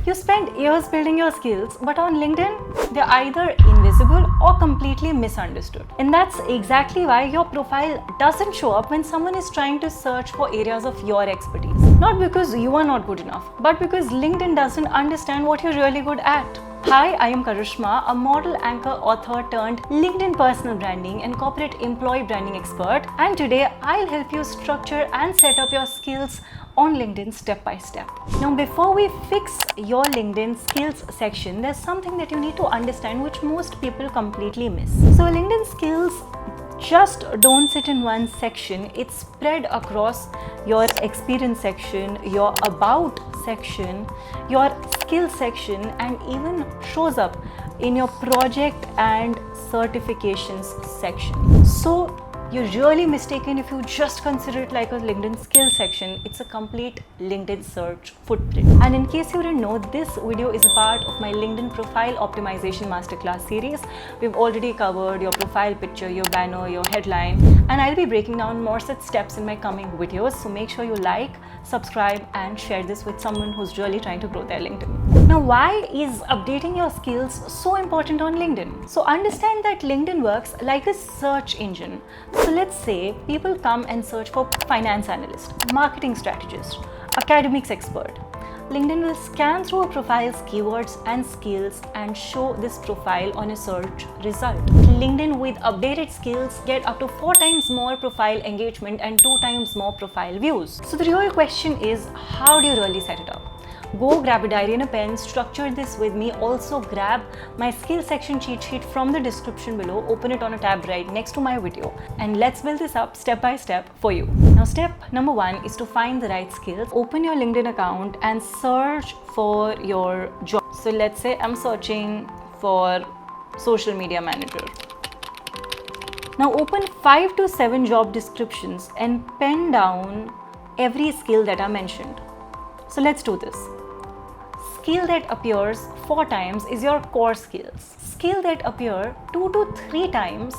You spend years building your skills, but on LinkedIn, they're either invisible or completely misunderstood. And that's exactly why your profile doesn't show up when someone is trying to search for areas of your expertise. Not because you are not good enough, but because LinkedIn doesn't understand what you're really good at. Hi, I am Karishma, a model, anchor, author turned LinkedIn personal branding and corporate employee branding expert. And today I'll help you structure and set up your skills on LinkedIn step by step. Now, before we fix your LinkedIn skills section, there's something that you need to understand which most people completely miss. So LinkedIn skills just don't sit in one section. It's spread across your experience section, your about section, your skill section, and even shows up in your project and certifications section. So you're really mistaken if you just consider it like a LinkedIn skill section. It's a complete LinkedIn search footprint. And in case you didn't know, this video is a part of my LinkedIn profile optimization masterclass series. We've already covered your profile picture, your banner, your headline, and I'll be breaking down more such steps in my coming videos. So make sure you like, subscribe, and share this with someone who's really trying to grow their LinkedIn. Now, why is updating your skills so important on LinkedIn? So understand that LinkedIn works like a search engine. So let's say people come and search for finance analyst, marketing strategist, academics expert. LinkedIn will scan through a profile's keywords and skills and show this profile on a search result. LinkedIn with updated skills get up to 4 times more profile engagement and 2 times more profile views. So the real question is, how do you really set it up? Go grab a diary and a pen, structure this with me. Also grab my skill section cheat sheet from the description below, open it on a tab right next to my video, and let's build this up step by step for you. Now, step number 1 is to find the right skills. Open your LinkedIn account and search for your job. So let's say I'm searching for social media manager. Now open 5 to 7 job descriptions and pen down every skill that I mentioned. So let's do this. Skill that appears 4 times is your core skills. Skill that appear 2 to 3 times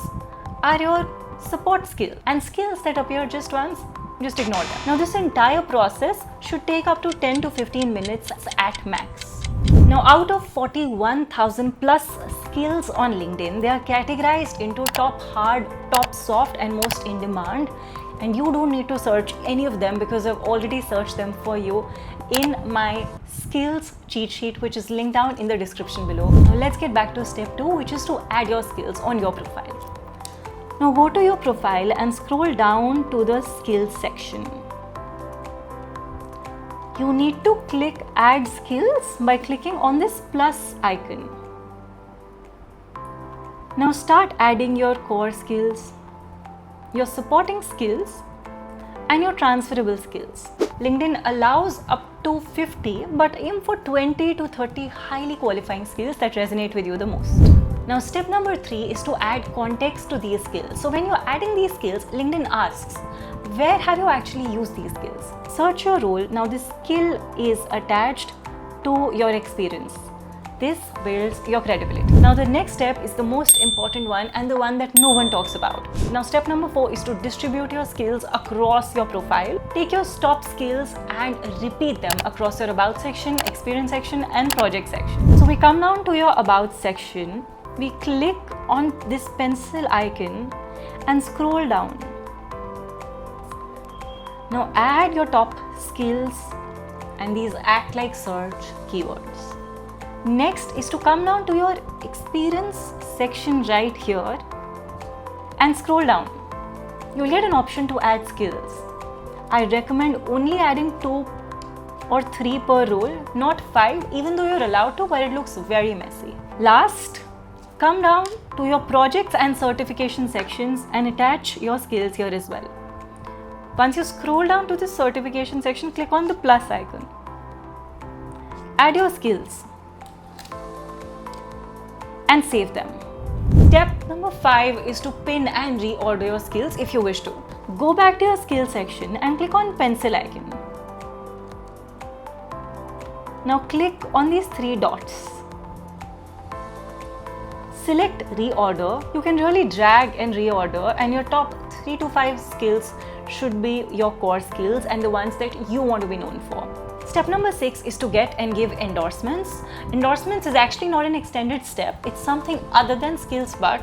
are your support skills. And skills that appear just once, just ignore them. Now this entire process should take up to 10 to 15 minutes at max. Now out of 41,000 plus skills on LinkedIn, they are categorized into top hard, top soft, and most in demand. And you don't need to search any of them because I've already searched them for you in my skills cheat sheet, which is linked down in the description below. Now let's get back to step 2, which is to add your skills on your profile. Now go to your profile and scroll down to the skills section. You need to click add skills by clicking on this plus icon. Now start adding your core skills, your supporting skills, and your transferable skills. LinkedIn allows up to 50, but aim for 20 to 30 highly qualifying skills that resonate with you the most. Now step number 3 is to add context to these skills. So when you're adding these skills, LinkedIn asks, where have you actually used these skills? Search your role. Now this skill is attached to your experience. This builds your credibility. Now the next step is the most important one and the one that no one talks about. Now step number 4 is to distribute your skills across your profile. Take your top skills and repeat them across your about section, experience section, and project section. So we come down to your about section. We click on this pencil icon and scroll down. Now add your top skills, and these act like search keywords. Next is to come down to your experience section right here and scroll down. You'll get an option to add skills. I recommend only adding 2 or 3 per role, not 5, even though you're allowed to, but it looks very messy. Last, come down to your projects and certification sections and attach your skills here as well. Once you scroll down to the certification section, click on the plus icon. Add your skills and save them. Step number 5 is to pin and reorder your skills if you wish to. Go back to your skills section and click on pencil icon. Now click on these 3 dots. Select reorder. You can really drag and reorder, and your top 3 to 5 skills should be your core skills and the ones that you want to be known for. Step number 6 is to get and give endorsements. Endorsements is actually not an extended step. It's something other than skills, but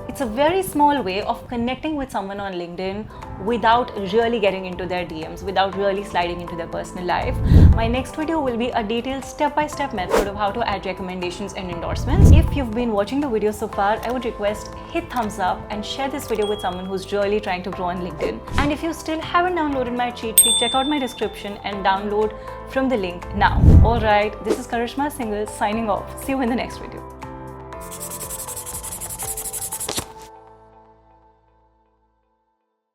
it's a very small way of connecting with someone on LinkedIn without really getting into their DMs, without really sliding into their personal life. My next video will be a detailed step-by-step method of how to add recommendations and endorsements. If you've been watching the video so far, I would request hit thumbs up and share this video with someone who's really trying to grow on LinkedIn. And if you still haven't downloaded my cheat sheet, check out my description and download from the link now. Alright, this is Karishma Singhal signing off. See you in the next video.